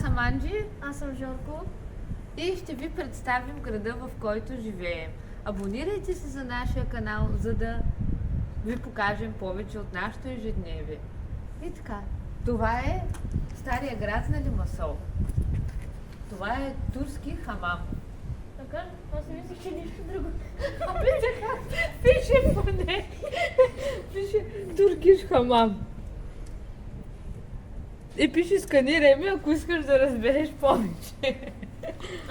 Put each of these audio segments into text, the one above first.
съм Анджи Аз съм Жорко. и ще ви представим града, в който живеем. Абонирайте се за нашия канал, за да ви покажем повече от нашето ежедневие. И така, това е стария град на Лимасол. Това е турски хамам. Така? Аз не мислех, че нещо друго. Пише поне. Пише туркиш хамам. И пише сканирай ме, ако искаш да разбереш повече.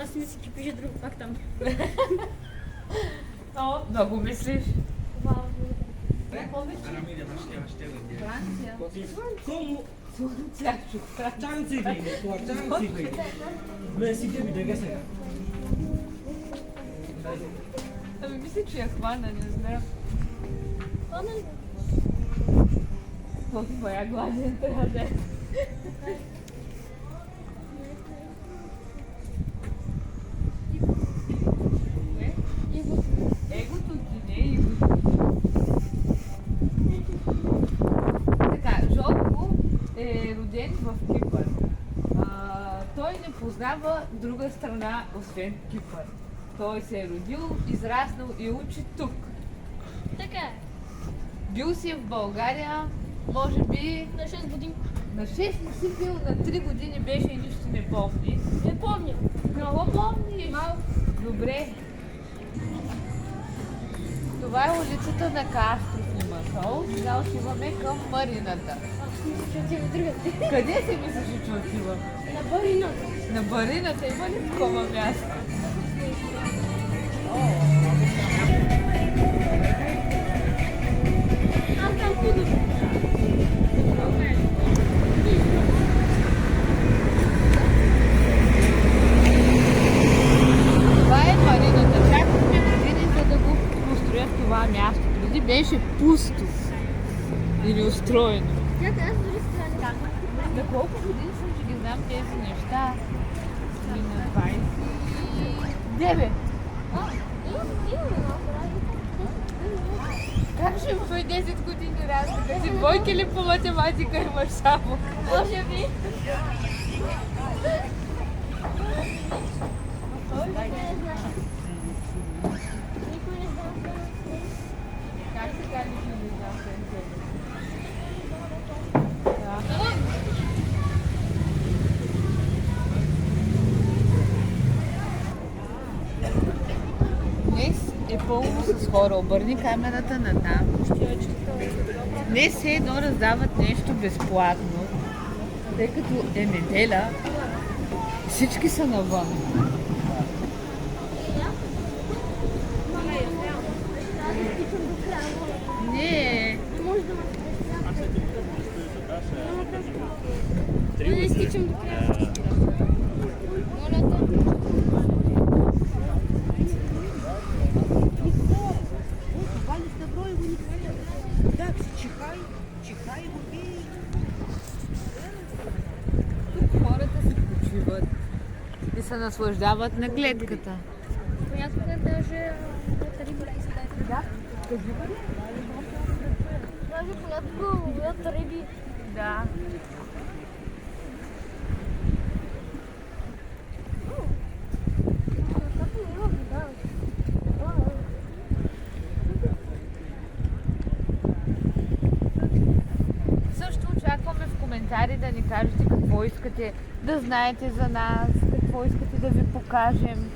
Аз мислех, че пише друго пак там. О, много мислиш. Вау. Повече. Франция. Como? Слънцячо. Чанци бе, това чанци бе. Бе, си тебе да гаса. Ами мисля, че я хвана, не знам. Колко моя гладен трябва да е. Егото ти не е егото. Така, Жорко е роден в Кипър. Той не познава друга страна, освен Кипър. Той се е родил, израснал и учи тук. Така е. Бил си в България, може би На 6 години. на 6 не си бил, на 3 години беше и нищо не помни. Не помня. Много помниш? Малко. Добре. Това е улицата на Кастро в Лимасол. Сега отиваме към Марината. Аз мисля, че отива другаде. Къде си мислиш, че отивам? На Барината. На Марината има ли такова място? Аз там худо. Това е Марината. Чакахме години, за да го построят това място. Преди беше пусто и неустроено. Чакай, аз дори страни. На колко години съм, че ги знам тези неща? И на 29. Имаме малко разлика. Как ще имаме 10 години разлика? Ти двойки ли по математика имаш само? Може би. Никой не знае. Как се казва, че не знам Днес е пълно с хора. Обърни камерата на там. Днес все едно раздават нещо безплатно, тъй като е неделя. Всички са навън. Не, Може да не стичам до края. Моля те. Так, чихай, чихай, убей. тук хората се почиват и се наслаждават на гледката. Понякога даже риби изглеждат. Да, кажи бъде? Даже понякога ловят риби. Да. Защото няма вода. Също очакваме в коментари да ни кажете какво искате да знаете за нас, какво искате да ви покажем.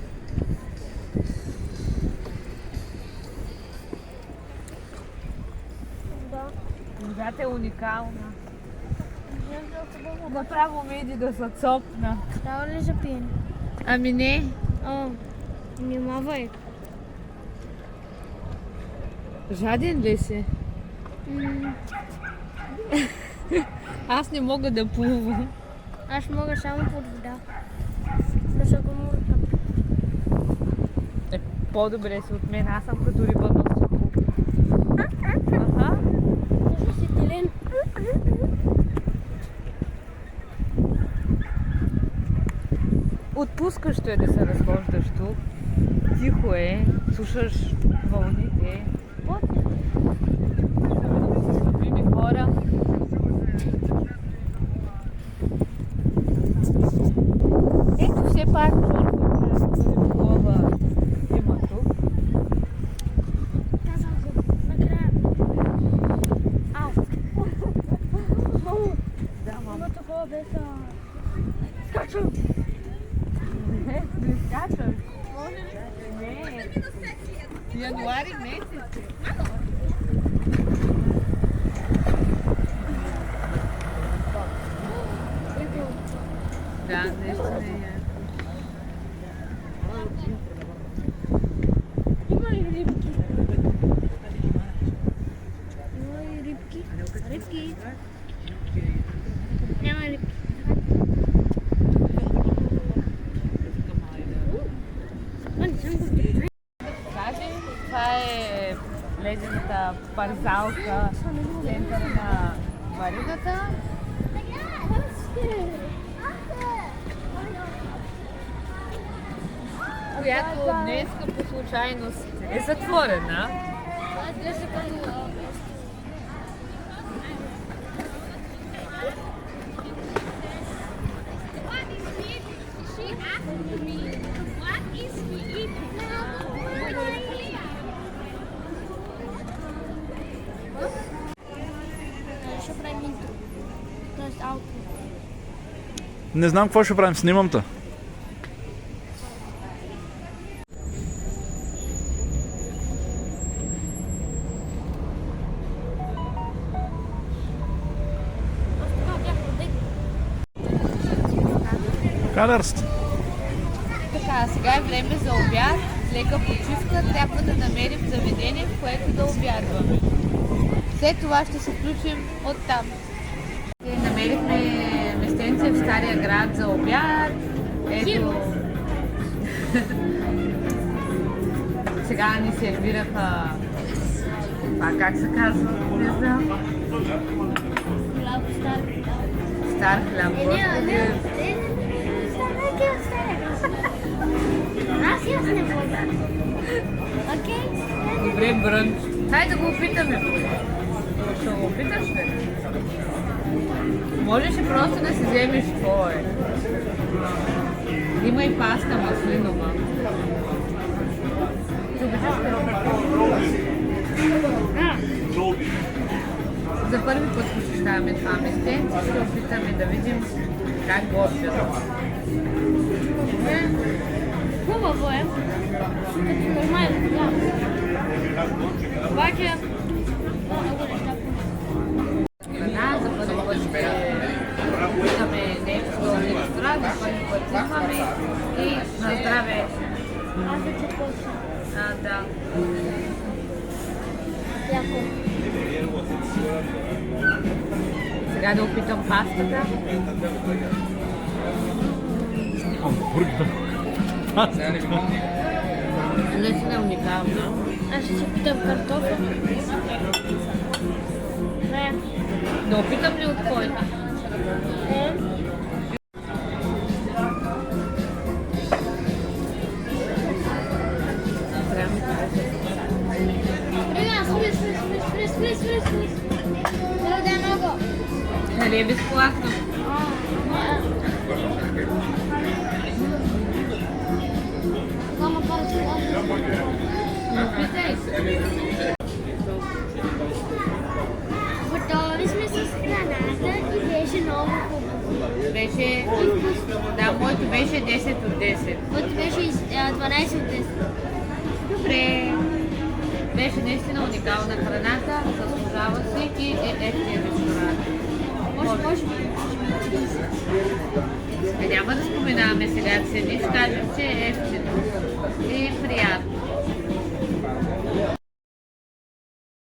Да. Водата е уникална. Няма Направо ми иди да се цопна. Трябва ли за пиене? Ами не. Внимавай. Жаден ли си? Аз не мога да плувам. Аз мога само под вода. Защото муркам. Е, по-добре си от мен, аз съм като риба на суко. Аха. Може си телен. Отпускащо е да се разхождаш тук. Тихо е, слушаш вълните. Любими хора. все пак такова има тук. Казвам го. Накрая. Ау. Да, мама. Има такова без... Скачам. Не скачаш. Не. Януари месец. Да, нещо не е. Има ли рибки? Има ли рибки? Рибки. Няма рибки. Не съм го видяла. Кажи, това е ледената парзалка в центъра на марината. Която днес по случайност е затворена. Ще правим интро. Тоест аутро. Не знам какво ще правим, снимам те. Кадърст. Така, сега е време за обяд, лека почивка, трябва да намерим заведение, в което да обядваме. След това ще се включим оттам. Намерихме местенце в Стария град за обяд. Ето. Сега ни сервираха това как се казва, не знам. Хляб, стар. Стар хляб. Аз не мога. Окей? Добре, брънч. Дай да го опитаме. Ще го опиташ ли? Можеш ли просто да си вземеш твое? Има и паста маслинова. Ти обичаш ли? За първи път посещаваме това местенце, ще опитаме да видим как готвят. Хубаво е. Като нормално, да. Обаче, Много неща. да, за първи път ще опитаме нещо в ресторант, за първи път имаме и на здраве. Аз да се почна. Да. Яко. Сега да опитам пастата. Наистина е уникална. Аз ще се питам картофа. Не. Да опитам ли от твоята? Е. Фриз. Трябва да е много. Нали е безплатно? Мама, пара Опитай се. готови сме с храната и беше много хубаво. Беше... Да, моето беше 10 от 10. Моето беше 12 от 10. Добре. Беше наистина уникална храната, заслужава си и е ефтин ресторант. Може. Няма да споменаваме сега цени, ще кажем, че е ефтино и приятно.